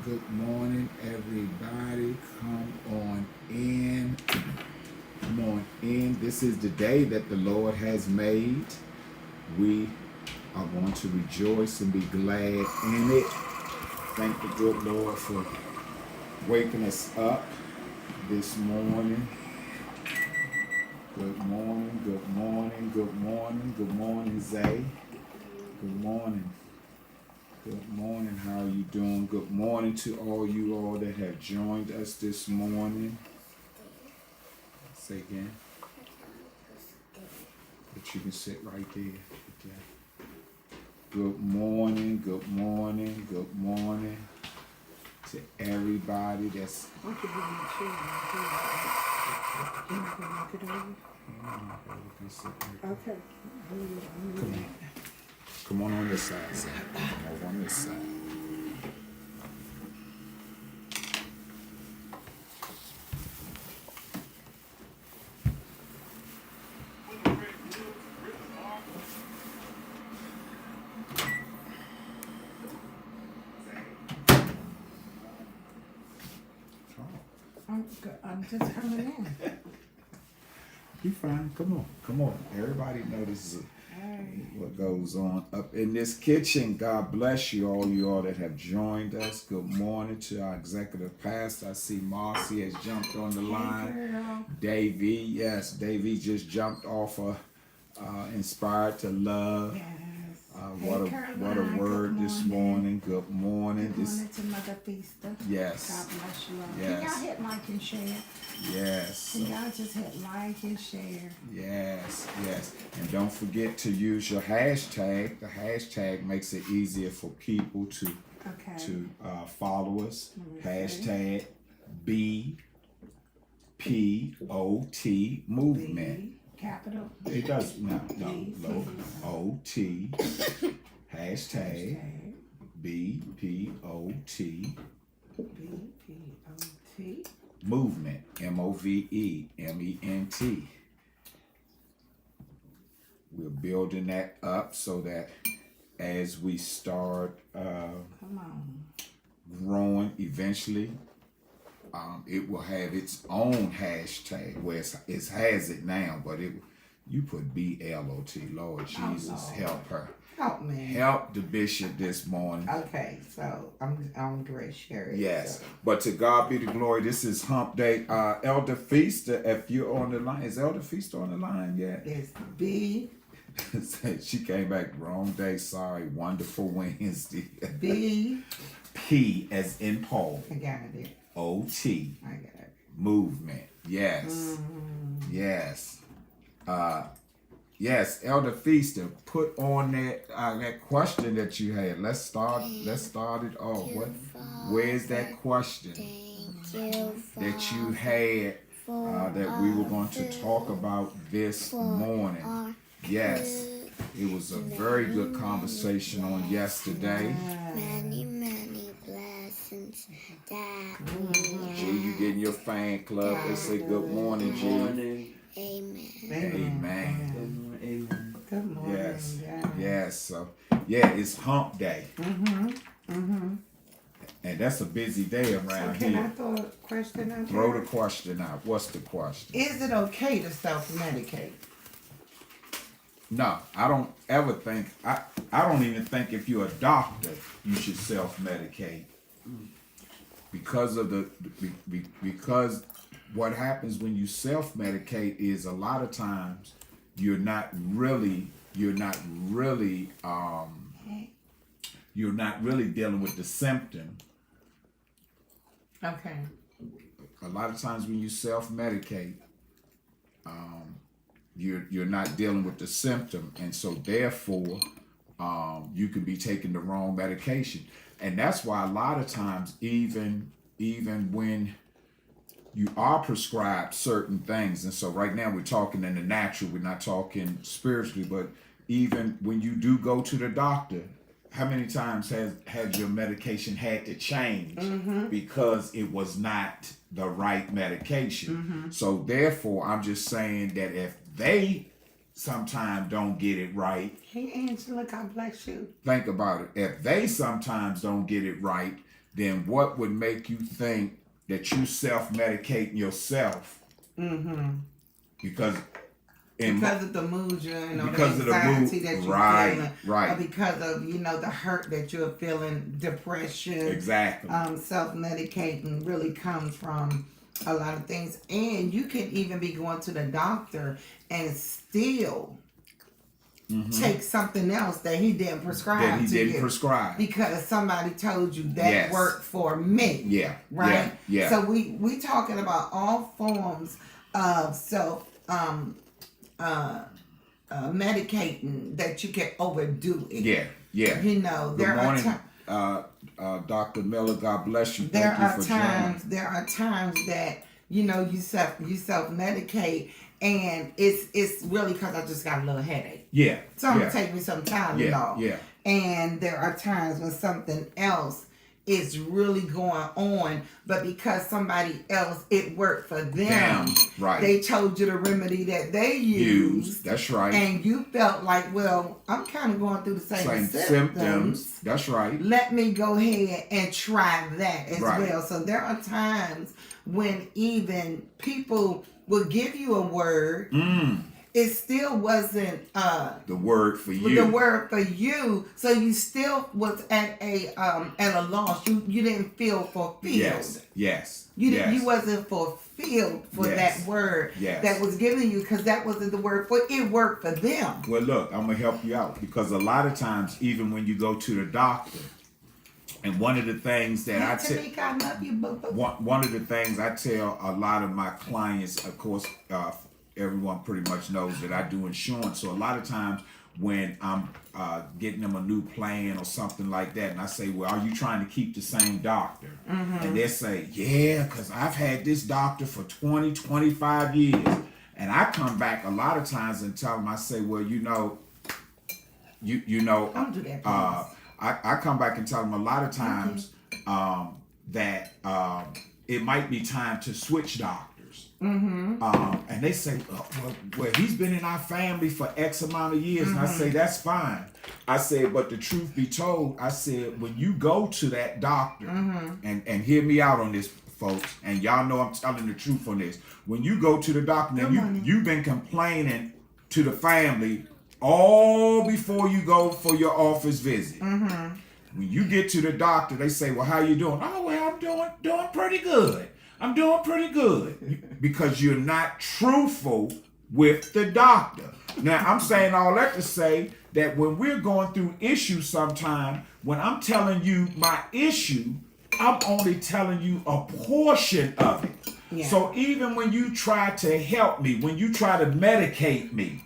Good morning, everybody. Come on in. Come on in. This is the day that the Lord has made. We are going to rejoice and be glad in it. Thank the good Lord for waking us up this morning. Good morning, good morning, good morning, good morning, Zay. Good morning. Good morning. How are you doing? Good morning to all you all that have joined us this morning. Say again. But you can sit right there. Okay. Good morning. Good morning. Good morning to everybody that's. Okay. Come on. Come on this side, Zay. Come over on this side. I'm just coming in. You fine. Come on. Come on. Everybody notices what goes on up in this kitchen. God bless you all that have joined us. Good morning to our executive pastor. I see Marcy has jumped on the line. Davey, yes, Davey just jumped off of Inspired to Love. Yes. What a word this morning. Good morning. Good morning to Mother Feaster. Yes. God bless you all. Yes. Can y'all hit like and share? Yes. Can y'all just hit like and share? Yes, yes. And don't forget to use your hashtag. The hashtag makes it easier for people to follow us. Hashtag BPOT movement. B, capital. It does no low OT. Hashtag BPOT BPOT movement. MOVEMENT. We're building that up so that as we start growing eventually, it will have its own hashtag where it has it now, but you put BLOT. Lord Jesus, help her. Help me. Help the bishop this morning. Okay, so I'm great, Sherry. Yes, so. But to God be the glory. This is Hump Day. Elder Feaster, if you're on the line, is Elder Feaster on the line yet? It's B. She came back wrong day. Sorry. Wonderful Wednesday. B. P as in Paul. I got it. OT. I got it. Movement. Yes. Yes. Yes, Elder Feaster, put on that question that you had. Let's start it off. Where's that question that you had that we were going to talk about this morning? Yes, it was a very good conversation on yesterday. Many blessings that G, you getting your fan club? They say good morning, G. Amen. Amen. Good morning. Yes. Yes. So, yeah, it's Hump Day. And that's a busy day around Can I here. throw a question out there? Throw the question out. What's the question? Is it okay to self-medicate? No, I don't ever think. I don't even think if you're a doctor you should self-medicate because of because what happens when you self-medicate is a lot of times you're not really dealing with the symptom. Okay. A lot of times when you self-medicate, you're not dealing with the symptom, and so therefore you can be taking the wrong medication. And that's why a lot of times even when you are prescribed certain things, and so right now we're talking in the natural, we're not talking spiritually, but even when you do go to the doctor, how many times has your medication had to change because it was not the right medication? So therefore, I'm just saying that if they sometimes don't get it right. Hey, Angela, God bless you. Think about it. If they sometimes don't get it right, then what would make you think that you self-medicating yourself? Because because of the mood you're in, or because the of the anxiety mood, that you're right, feeling, right. or because of the hurt that you're feeling, depression. Exactly. Self-medicating really comes from a lot of things, and you can even be going to the doctor and still take something else that he didn't prescribe that he to didn't you prescribe. because somebody told you that Yes. worked for me. Yeah. Right. Yeah. So we talking about all forms of self medicating that you can overdo it. Yeah. Yeah. You know, Good there morning, are Dr. Miller. God bless you. there Thank you are for times joining. there are times that you self medicate, and it's really because I just got a little headache. Yeah. So I'm yeah. gonna take me some Tylenol. Yeah. Yeah. And there are times when something else is really going on, but because somebody else it worked for them, Damn, right. they told you the remedy that they used. That's right. And you felt like, well, I'm kind of going through the same symptoms. That's right. Let me go ahead and try that as Right. well. So there are times when even people will give you a word. It still wasn't The word for you. the word for you, so you still was at a loss. You didn't feel fulfilled. Yes. You wasn't fulfilled for Yes. that word Yes. that was given you, because that wasn't the word for it. Worked for them. Well, look, I'm gonna help you out, because a lot of times, even when you go to the doctor, and one of the things that I tell, Tanika, I love you, boo-boo. one of the things I tell a lot of my clients, of course, everyone pretty much knows that I do insurance. So a lot of times when I'm getting them a new plan or something like that, and I say, well, are you trying to keep the same doctor? And they say, yeah, because I've had this doctor for 20, 25 years. And I come back a lot of times and tell them, I say, well, Don't do that, please. I come back and tell them a lot of times that it might be time to switch doctors. And they say, well, he's been in our family for X amount of years. And I say, that's fine. I said, but the truth be told, I said, when you go to that doctor, and hear me out on this, folks, and y'all know I'm telling the truth on this. When you go to the doctor, now you've been complaining to the family all before you go for your office visit. When you get to the doctor, they say, well, how you doing? Oh, well, I'm doing pretty good. I'm doing pretty good. Because you're not truthful with the doctor. Now, I'm saying all that to say that when we're going through issues sometime, when I'm telling you my issue, I'm only telling you a portion of it. Yeah. So even when you try to help me, when you try to medicate me,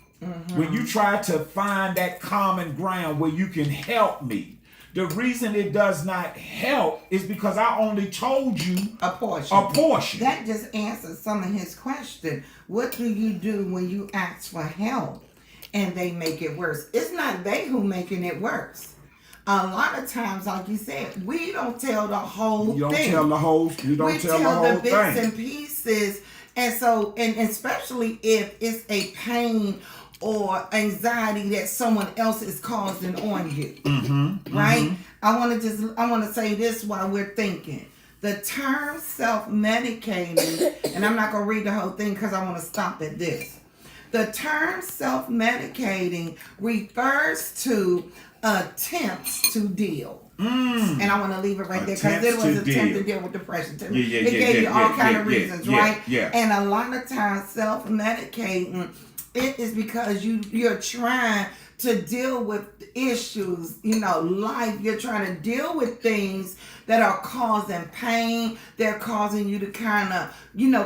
when you try to find that common ground where you can help me, the reason it does not help is because I only told you a portion. a portion. That just answers some of his question. What do you do when you ask for help and they make it worse? It's not they who making it worse. A lot of times, like you said, we don't tell the whole thing. You don't tell the whole bits thing. and pieces. And so, and especially if it's a pain or anxiety that someone else is causing on you, right? I want to say this while we're thinking. The term self-medicating, and I'm not going to read the whole thing because I want to stop at this. The term self-medicating refers to attempts to deal. And I want to leave it right there because it was an attempt to deal with depression. It gave you all kind of reasons, right? Yeah. And a lot of times self-medicating, it is because you're trying to deal with issues, life. You're trying to deal with things that are causing pain. They're causing you to kind of,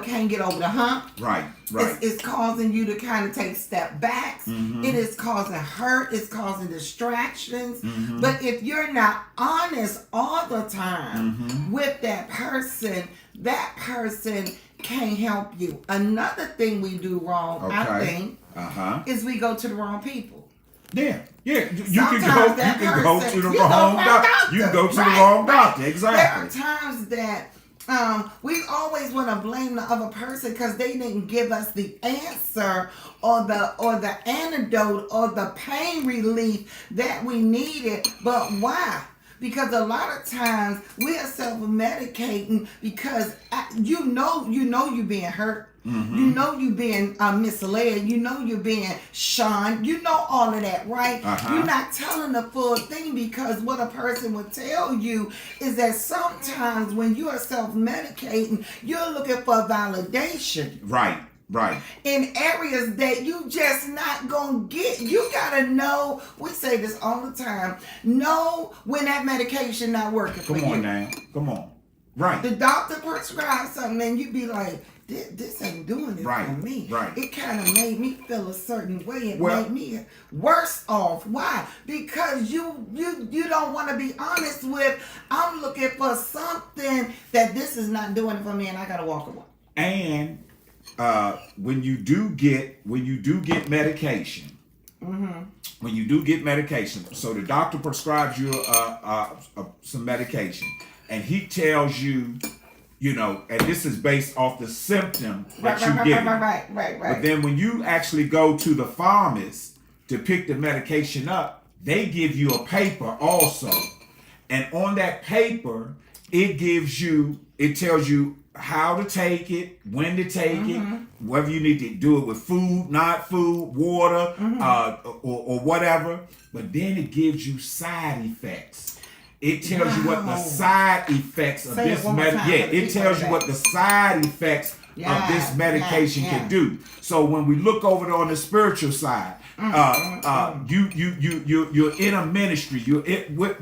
can't get over the hump. Right. It's causing you to kind of take step backs. It is causing hurt. It's causing distractions. But if you're not honest all the time with that person can't help you. Another thing we do wrong, I think, is we go to the wrong people. Yeah. You Sometimes can go to the wrong doctor. You can go to the wrong doctor. Exactly. There are times that we always want to blame the other person because they didn't give us the answer or the antidote or the pain relief that we needed. But why? because a lot of times we are self-medicating because you know you're being hurt. Mm-hmm. You know you're being misled. You know you're being shunned. You know all of that, right? Uh-huh. You're not telling the full thing, because what a person will tell you is that sometimes when you are self-medicating, you're looking for validation. Right. In areas that you just not gonna get. You gotta know, we say this all the time, know when that medication not working for you. Come on now. Come on. Right. The doctor prescribes something and you be like, this ain't doing it Right, for me. right. It kind of made me feel a certain way. It Well- made me worse off. Why? Because you don't want to be honest with, I'm looking for something that this is not doing it for me and I gotta walk away. And when you do get medication, when you do get medication, so the doctor prescribes you some medication, and he tells you, and this is based off the symptom that you get. Right. But then when you actually go to the pharmacist to pick the medication up, they give you a paper also, and on that paper, it tells you how to take it, when to take it, whether you need to do it with food, not food, water, or whatever. But then it gives you side effects. It tells you what the side effects of Say it this one more time for the it people tells you back. what the side effects of this medication can do. So when we look over there on the spiritual side, you're in a ministry, you're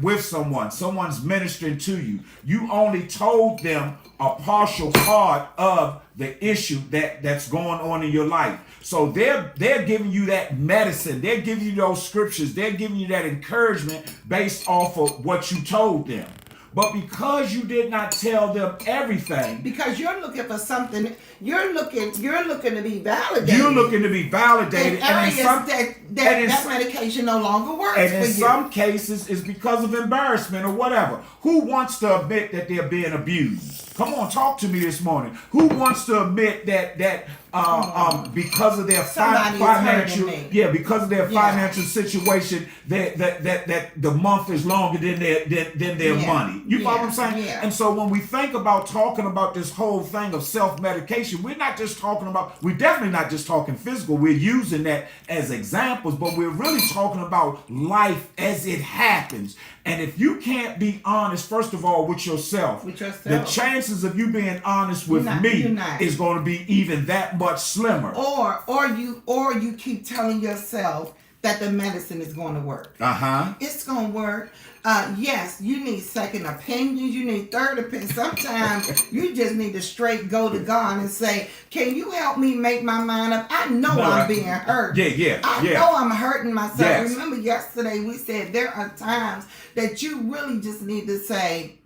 with someone's ministering to you. You only told them a partial part of the issue that's going on in your life. So they're giving you that medicine, they're giving you those scriptures, they're giving you that encouragement based off of what you told them. But because you did not tell them everything, because you're looking for something, you're looking to be validated. you're looking to be validated, in areas that medication no longer works and for in you. some cases it's because of embarrassment or whatever. Who wants to admit that they're being abused? Come on, talk to me this morning. Who wants to admit that because of their financial, because of their financial situation, that the month is longer than their money. You follow what I'm saying? Yeah. And so when we think about talking about this whole thing of self-medication, we're definitely not just talking physical. We're using that as examples, but we're really talking about life as it happens. And if you can't be honest, first of all, with yourself, the chances of you being honest with me is going to be even that much slimmer. Or you keep telling yourself that the medicine is going to work. It's going to work. Yes, you need second opinions. You need third opinions. Sometimes you just need to straight go to God and say, "Can you help me make my mind up? I know I'm being hurt. I know I'm hurting myself." Yes. Remember yesterday we said there are times that you really just need to say,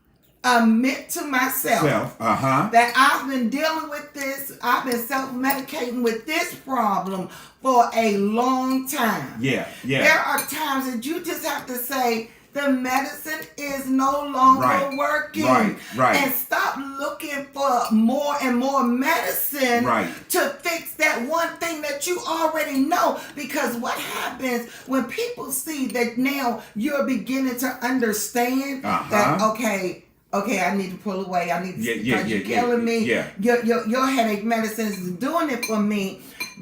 admit to myself that I've been dealing with this. I've been self-medicating with this problem for a long time. There are times that you just have to say, the medicine is no longer working. Right. And stop looking for more and more medicine to fix that one thing that you already know. Because what happens when people see that now you're beginning to understand that, okay, I need to pull away. I need to, because you're killing me. Your headache medicine is doing it for me.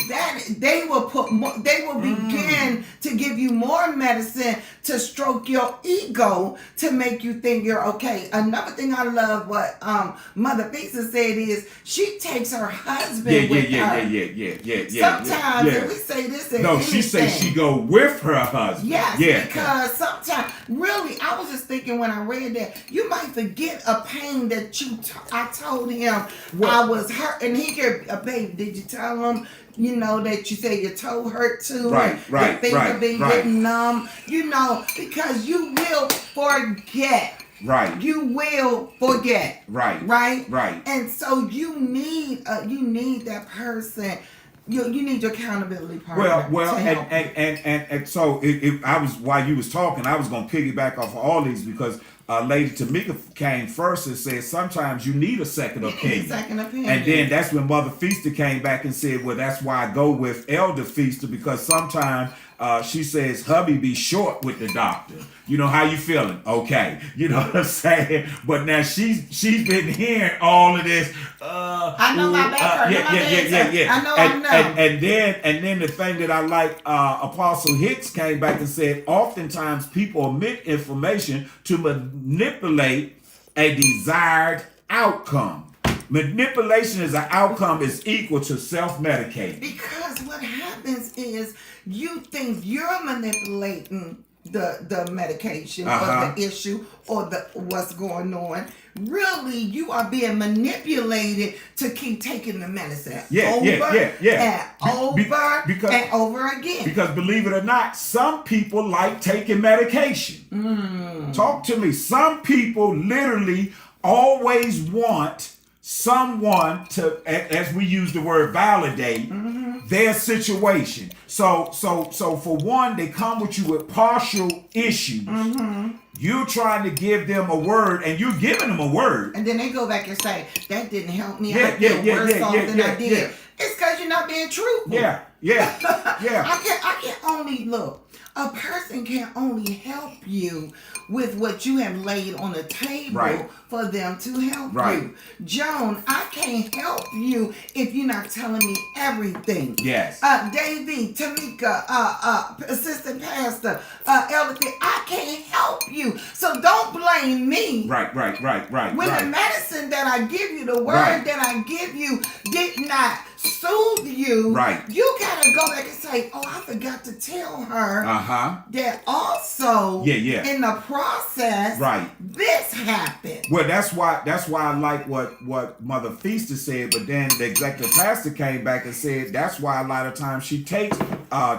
That they will begin to give you more medicine to stroke your ego to make you think you're okay. Another thing I love what Mother Fisa said is she takes her husband with her. Sometimes and we say this in anything. She say she go with her husband. Yes, because sometimes, really, I was just thinking when I read that, you might forget a pain that I told him I was hurt, and he could, babe, did you tell him? That you say your toe hurt too. Your finger be getting numb. Because you will forget. You will forget. Right. And so you need that person. You need your accountability partner. And so I was, while you was talking, I was going to piggyback off of all these because Lady Tamika came first and said sometimes you need a second opinion. And then that's when Mother Feaster came back and said, well, that's why I go with Elder Feaster, because sometimes she says, hubby be short with the doctor. You know, how you feeling? Okay. You know what I'm saying? But now she's been hearing all of this. I know my back hurt. Yeah. I know, I know. And then the thing that I like, Apostle Hicks came back and said, oftentimes people omit information to manipulate a desired outcome. Manipulation as an outcome is equal to self-medicating. Because what happens is you think you're manipulating the medication or the issue or the what's going on. Really, you are being manipulated to keep taking the medicine over and over again. Because believe it or not, some people like taking medication. Talk to me. Some people literally always want someone to, as we use the word, validate their situation. So for one, they come with you with partial issues. You're trying to give them a word, and you're giving them a word, and then they go back and say, "That didn't help me. I feel worse off than I did." It's because you're not being truthful. Yeah. I can only look. A person can only help you with what you have laid on the table for them to help you. Joan, I can't help you if you're not telling me everything. Yes. Davey, Tamika, assistant pastor, Elder, I can't help you. So don't blame me. Right. When the medicine that I give you, the word that I give you did not soothe you, you gotta go back and say, oh, I forgot to tell her that also in the process this happened. Well, that's why I like what Mother Feaster said, but then the executive pastor came back and said that's why a lot of times she takes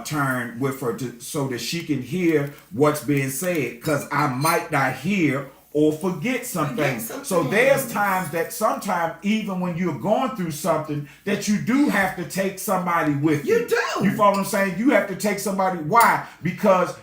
turn with her so that she can hear what's being said, because I might not hear or forget some things. So there's times that sometimes even when you're going through something that you do have to take somebody with you. You do. You follow what I'm saying? You have to take somebody. Why? Because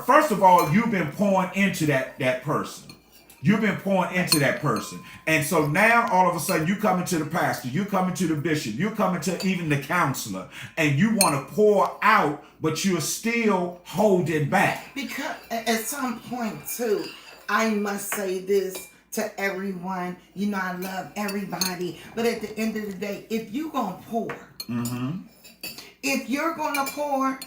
first of all, you've been pouring into that person. You've been pouring into that person. And so now all of a sudden you coming to the pastor, you coming to the bishop, you coming to even the counselor, and you want to pour out, but you're still holding back. Because at some point too, I must say this to everyone. You know, I love everybody. But at the end of the day, if you're going to pour, if you're going to pour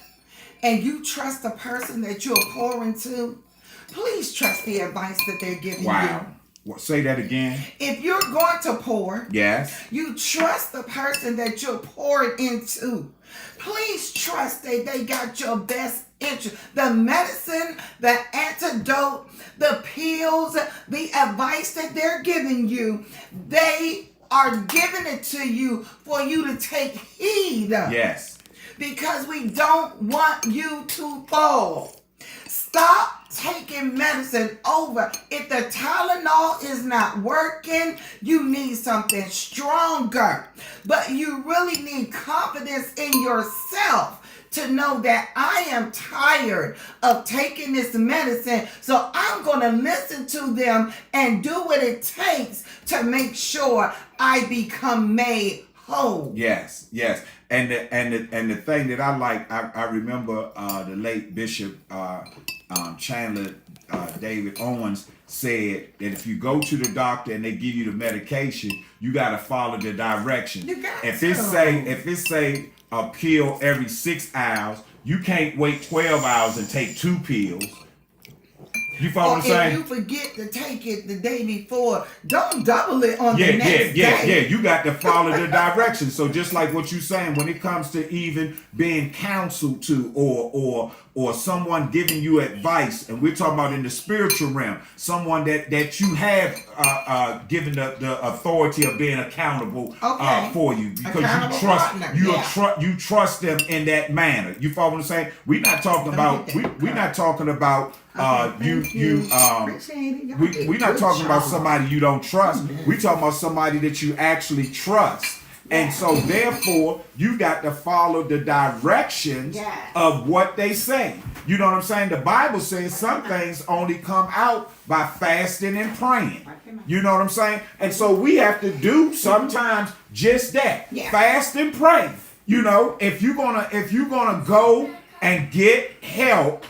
and you trust the person that you're pouring to, please trust the advice that they're giving you. Say that again. If you're going to pour, you trust the person that you're pouring into. Please trust that they got your best interest. The medicine, the antidote, the pills, the advice that they're giving you, they are giving it to you for you to take heed. Yes. Because we don't want you to fall. Stop taking medicine over. If the Tylenol is not working, you need something stronger. But you really need confidence in yourself to know that I am tired of taking this medicine, so I'm going to listen to them and do what it takes to make sure I become made whole. Yes. And the thing that I like, I remember the late Bishop Chandler David Owens said that if you go to the doctor and they give you the medication, you got to follow the directions. If it say a pill every 6 hours, you can't wait 12 hours and take 2 pills. You follow what I'm saying? If you forget to take it the day before, don't double it on the next day. You got to follow the directions. So just like what you're saying, when it comes to even being counseled to or someone giving you advice, and we're talking about in the spiritual realm, someone that you have given the authority of being accountable for you, because you trust them in that manner. You follow what I'm saying? We're not talking about we're not talking about we're not talking about somebody you don't trust. We're talking about somebody that you actually trust. And so therefore you got to follow the directions of what they say. You know what I'm saying? The Bible says some things only come out by fasting and praying. You know what I'm saying? And so we have to do sometimes just that. Fast and pray. You know, if you're gonna go and get help,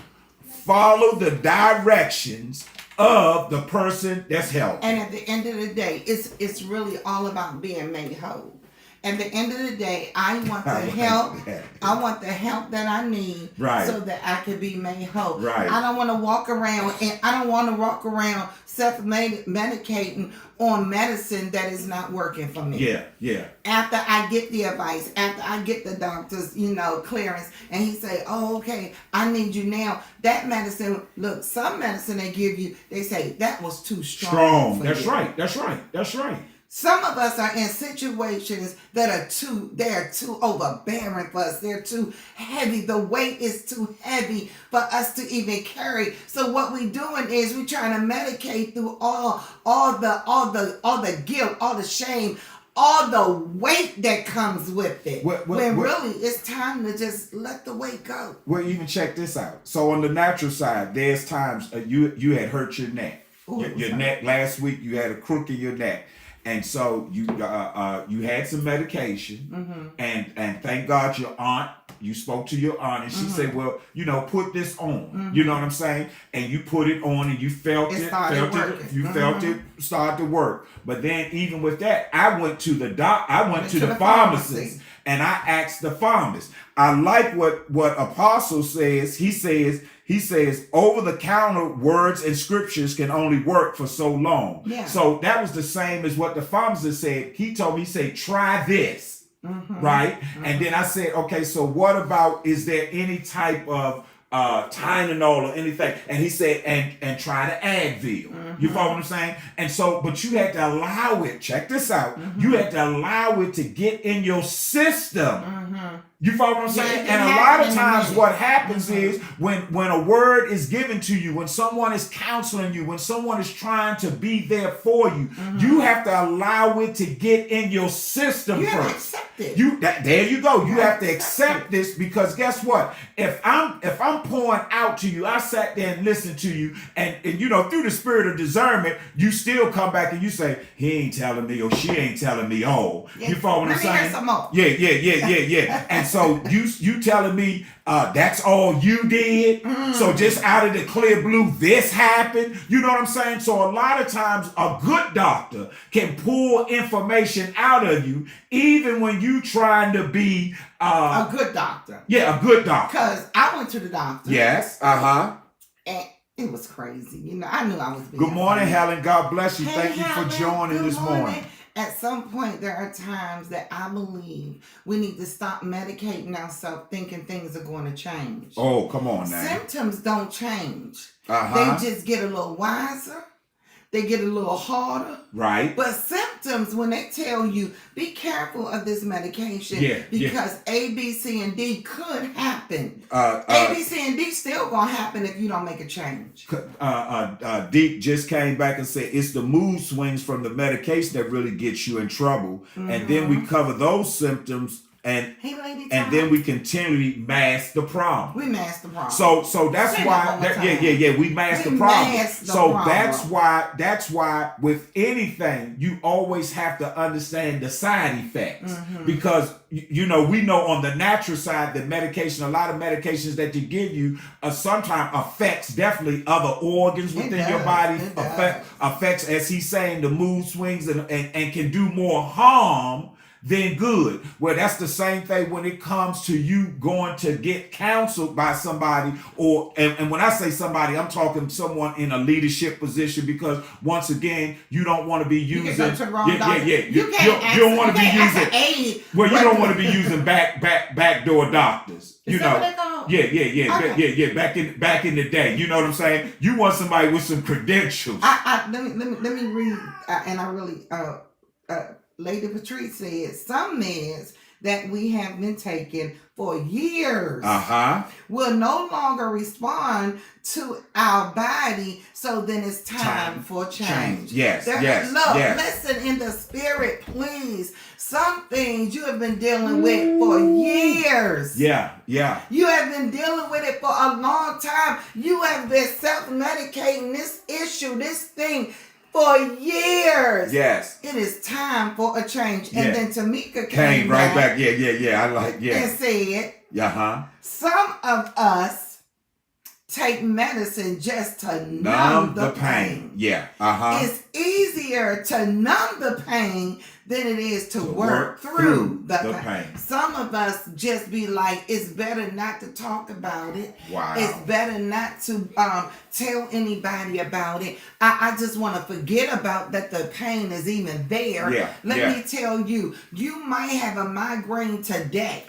follow the directions of the person that's helping. And at the end of the day, it's really all about being made whole. At the end of the day, I want the help. I want the help that I need, Right. so that I can be made whole. Right. I don't want to walk around self-medicating on medicine that is not working for me. Yeah. After I get the advice, after I get the doctor's, clearance, and he say, "Oh, okay, I need you now." That medicine, look, some medicine they give you, they say that was too strong. That's you. right. That's right. Some of us are in situations that are too overbearing for us. They're too heavy. The weight is too heavy for us to even carry. So what we're doing is we're trying to medicate through all the guilt, all the shame, all the weight that comes with it. When really it's time to just let the weight go. Well, even check this out. So on the natural side, there's times you had hurt your neck. Ooh, your neck last week. You had a crook in your neck. And so you had some medication, and thank God you spoke to your aunt, and she said, well, put this on. You know what I'm saying? And you put it on, and you felt it started to work. But then even with that, I went to the pharmacist, and I asked the pharmacist. I like what Apostle says. He says over-the-counter words and scriptures can only work for so long. Yeah. So that was the same as what the pharmacist said. He told me, try this, right? And then I said, okay, so what about, is there any type of Tylenol or anything? And he said, and try the Advil. You follow what I'm saying? And so, but you had to allow it. Check this out. You had to allow it to get in your system. You follow what I'm saying? And a lot of times what happens is when a word is given to you, when someone is counseling you, when someone is trying to be there for you, you have to allow it to get in your system You first. have to accept it. There you go. You have to accept this, because guess what? If I'm pouring out to you, I sat there and listened to you, and through the spirit of discernment, you still come back and you say, he ain't telling me, or she ain't telling me all. Yeah. You follow what I'm Let me saying? hear some more. Yeah. And so you telling me that's all you did? So just out of the clear blue, this happened? You know what I'm saying? So a lot of times a good doctor can pull information out of you, even when you trying to be A good doctor. Yeah, a good doctor. Because I went to the doctor. Yes. And it was crazy. I knew I was being Good morning, funny. Helen. God bless you. Hey, Thank you Helen, for joining good this morning. At some point, there are times that I believe we need to stop medicating ourselves thinking things are going to change. Oh, come on now. Symptoms don't change. Uh-huh. They just get a little wiser. They get a little harder. Right. But symptoms, when they tell you, be careful of this medication, because A, B, C, and D could happen. A, B, C, and D still gonna happen if you don't make a change. Deep just came back and said it's the mood swings from the medication that really gets you in trouble. And then we cover those symptoms, and then we continually mask the problem. We mask the problem. So that's Say why that one more time. we mask the problem. Mask the problem. That's why with anything you always have to understand the side effects, because we know on the natural side that medication, a lot of medications that you give you sometimes affects definitely other organs within your body, affects, as he's saying, the mood swings and can do more harm than good. Well, that's the same thing when it comes to you going to get counseled by somebody, and when I say somebody, I'm talking someone in a leadership position, because once again, you don't want to be using. You don't want to be using backdoor doctors. Back in the day, you know what I'm saying? You want somebody with some credentials. Let me read, and I really Lady Patrice said, some meds that we have been taking for years will no longer respond to our body, so then it's time for change. Listen in the spirit, please. Some things you have been dealing with for years. You have been dealing with it for a long time. You have been self-medicating this issue, this thing, for years. Yes. It is time for a change. And then Tamika came right back. And said, Some of us take medicine just to numb the pain. Yeah. It's easier to numb the pain than it is to work through the pain. Some of us just be like, it's better not to talk about it. Wow. It's better not to tell anybody about it. I just want to forget about that the pain is even there. Yeah. Let me tell you, you might have a migraine today.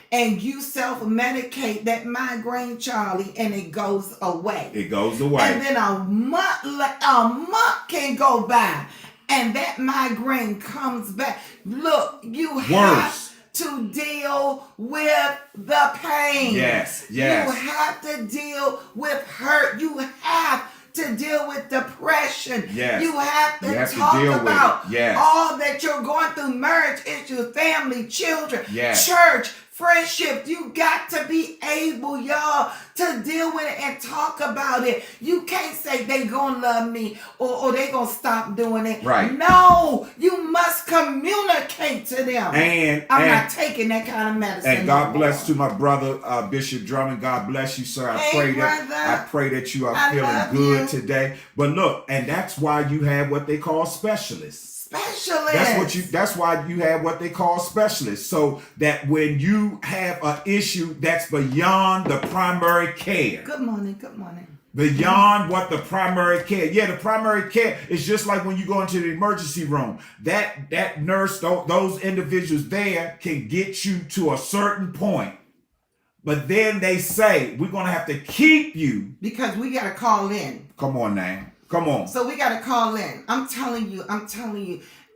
And you self-medicate that migraine, Charlie, and it goes away. It goes away. And then a month can go by, and that migraine comes back. Look, you have to deal with the pain. Yes. You have to deal with hurt. You have to deal with depression. Yes. You have to talk about all that you're going through. Marriage issues, family, children, church, friendship. You got to be able, y'all, to deal with it and talk about it. You can't say they gonna love me or they gonna stop doing it. Right. No, you must communicate to them. And I'm not taking that kind of medicine. And God bless to my brother Bishop Drummond. God bless you, sir. I pray that you are feeling good today. But look, and that's why you have what they call specialists. That's why you have what they call specialists. So that when you have an issue that's beyond the primary care. Good morning. Beyond what the primary care. Yeah, the primary care is just like when you go into the emergency room. That nurse, those individuals there can get you to a certain point. But then they say, we're going to have to keep you. Because we got to call in. Come on now. Come on. So we got to call in. I'm telling you.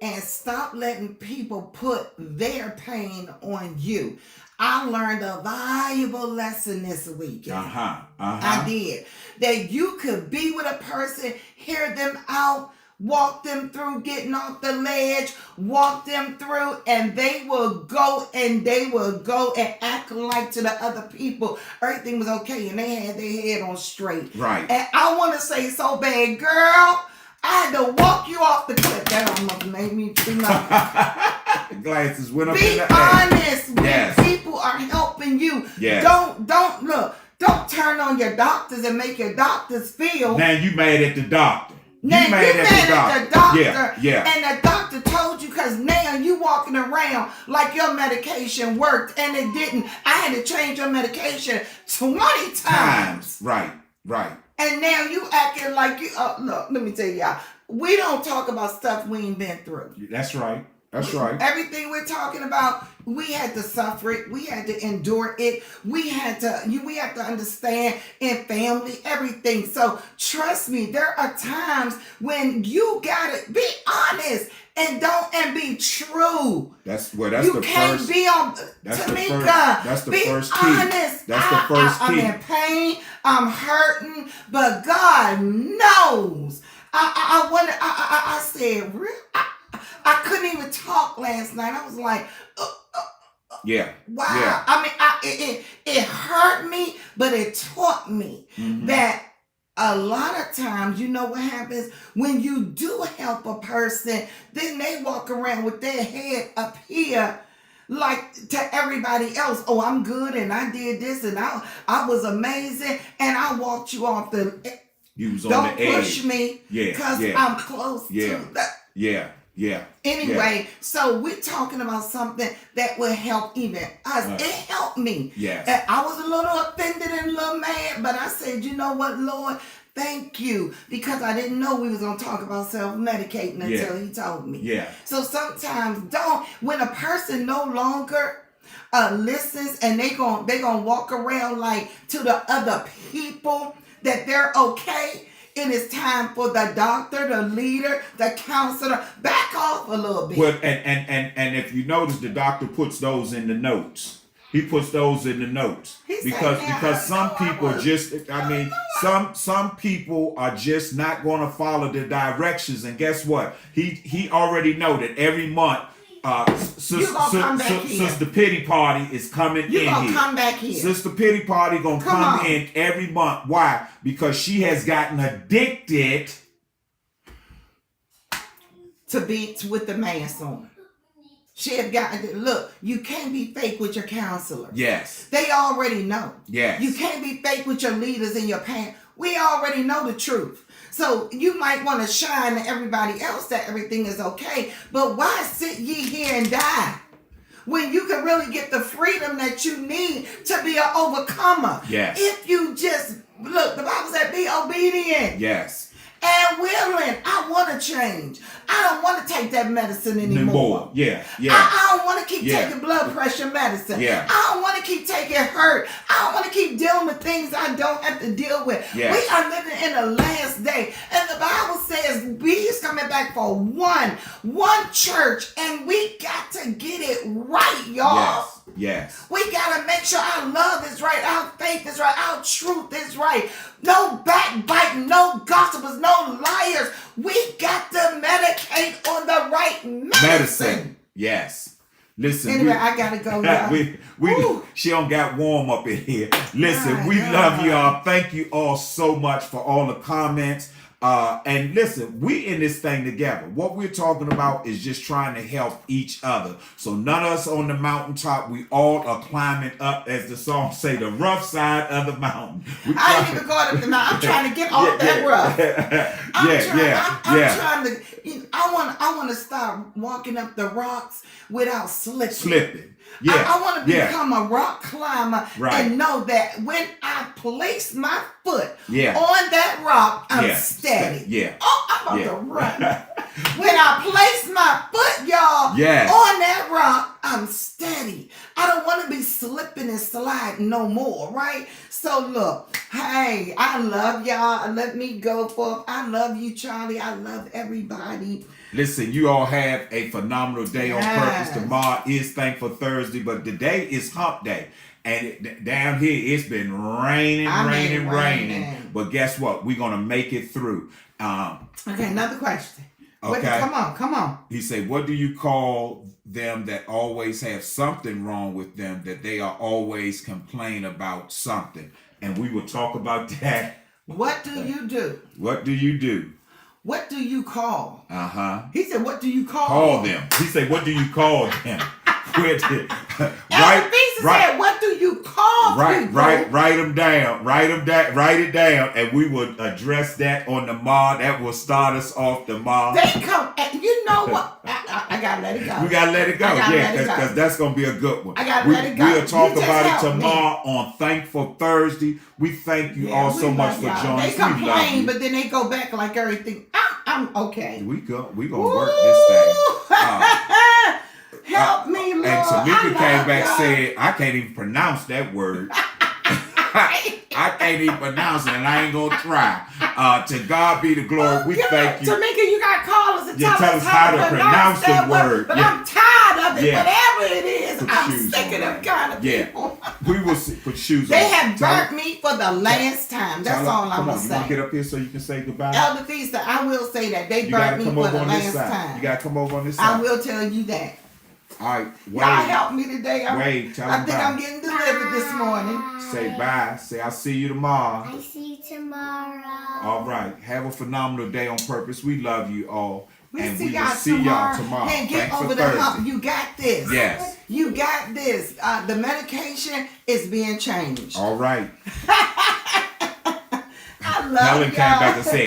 And stop letting people put their pain on you. I learned a valuable lesson this week. I did. That you could be with a person, hear them out, walk them through getting off the ledge, walk them through, and they will go and act like to the other people everything was okay and they had their head on straight. Right. And I want to say so bad, girl, I had to walk you off the cliff. That almost made me feel like glasses went up be in the honest air. when people are helping you. Yes. Don't turn on your doctors and make your doctors feel. Now you mad at the doctor. Now you mad at the doctor. Yeah. And the doctor told you because now you walking around like your medication worked and it didn't. I had to change your medication 20 times. Right. And now you acting like you. Look, let me tell y'all. We don't talk about stuff we ain't been through. That's right. Everything we're talking about, we had to suffer it. We had to endure it. We had to understand in family, everything. So trust me, there are times when you gotta be honest and be true. That's the first. Be on. Tamika, that's the be first key. Honest. That's the first key. I'm in pain. I'm hurting, but God knows. I said, I couldn't even talk last night. I was like, wow. Yeah. I mean, it hurt me, but it taught me that a lot of times, you know what happens when you do help a person, then they walk around with their head up here like to everybody else. Oh, I'm good and I did this and I was amazing and I walked you off the. You was on the edge. Don't push me because I'm close to that. Yeah. Anyway, so we're talking about something that will help even us. It helped me. Yes. And I was a little offended and a little mad, but I said, you know what, Lord, thank you. Because I didn't know we was going to talk about self-medicating until he told me. Yeah. So sometimes when a person no longer listens and they gonna walk around like to the other people that they're okay, it is time for the doctor, the leader, the counselor, back off a little bit. Well, and if you notice, the doctor puts those in the notes. He puts those in the notes because some people some people are just not going to follow the directions. And guess what? He already know that every month. Sister Pity Party is coming in here. You gonna come back here. Sister Pity Party gonna come in every month. Why? Because she has gotten addicted to be with the mask on. She had gotten, look, you can't be fake with your counselor. Yes. They already know. Yes. You can't be fake with your leaders and your parents. We already know the truth. So you might want to shine to everybody else that everything is okay. But why sit ye here and die when you can really get the freedom that you need to be an overcomer? Yes. If you just, look, the Bible said be obedient. Yes. And willing. I want to change. I don't want to take that medicine anymore. Yeah. I don't want to keep Yeah. taking blood pressure medicine. Yeah. I don't want to keep taking hurt. I don't want to keep dealing with things I don't have to deal with. Yes. We are living in the last day. And the Bible says we is coming back for one church. And we got to get it right, y'all. Yes. We got to make sure our love is right, our faith is right, our truth is right. No backbiting, no gossipers, no liars. We got to medicate on the right medicine. Yes. Listen. Anyway, I got to go, y'all. Woo. She don't got warm up in here. Listen, My we God. love y'all. Thank you all so much for all the comments. And listen, we in this thing together. What we're talking about is just trying to help each other. So none of us on the mountaintop. We all are climbing up, as the song say, the rough side of the mountain. I ain't even going up the mountain. I'm trying to get off that rough. I'm trying to. I want to start walking up the rocks without slipping. Yeah. I want to become a rock climber Right. and know that when I place my foot Yeah. on that rock, I'm Yeah. steady. Yeah. Oh, I'm Yeah. about to run. When I place my foot, y'all, Yes. on that rock, I'm steady. I don't want to be slipping and sliding no more, right? So look, hey, I love y'all. Let me go forth. I love you, Charlie. I love everybody. Listen, you all have a phenomenal day on purpose. Yes. Tomorrow is Thankful Thursday, but today is Hump Day. And down here, it's been raining. raining. But guess what? We're going to make it through. Okay, another question. Okay. Come on. He said, what do you call them that always have something wrong with them, that they are always complain about something? And we will talk about that. What do you do? What do you do? What do you call? Uh-huh. He said, what do you call? Call them. He said, what do you call them? Elder Beeson said, what do you call people? Write them down. Write it down, and we will address that on the tomorrow. That will start us off tomorrow. They come, and you know what? I gotta let it go. We gotta let it go, I gotta yeah, let it go. because that's gonna be a good one. I gotta let it go. We'll talk You just about it help me. tomorrow on Thankful Thursday. We thank you all we so much love for y'all. joining They us. We love complain, you. but then they go back like everything. I'm okay. We gonna work this thing. Help me, Lord. And Tamika came back y'all. said, I can't even pronounce that word. I can't even pronounce it, and I ain't gonna try. To God be the glory. We thank you. Tamika, you got callers and Yeah, tell us how to pronounce the that word. But Yeah. I'm tired of it. Yeah. Whatever it is, Put I'm shoes sick on, of them right? kind of Yeah. people. We will put shoes They on. have Tell burnt me for the last time. That's all I'm Come gonna on, you want to say. get up here so you can say goodbye? Elder Feaster, I will say that they You gotta burnt me come for over the on this last side. time. You gotta come over on this I side. will tell you that. All right, Y'all help me today. Wade, tell I them think bye. I'm getting delivered this morning. Say bye. Say I'll see you tomorrow. I see you tomorrow. All right. Have a phenomenal day on purpose. We love you all. We and see we will y'all see y'all tomorrow. tomorrow. And get Thanks for over the Thursday. hump. You got this. Yes. You got this. The medication is being changed. All right. I love Helen y'all. came back and said,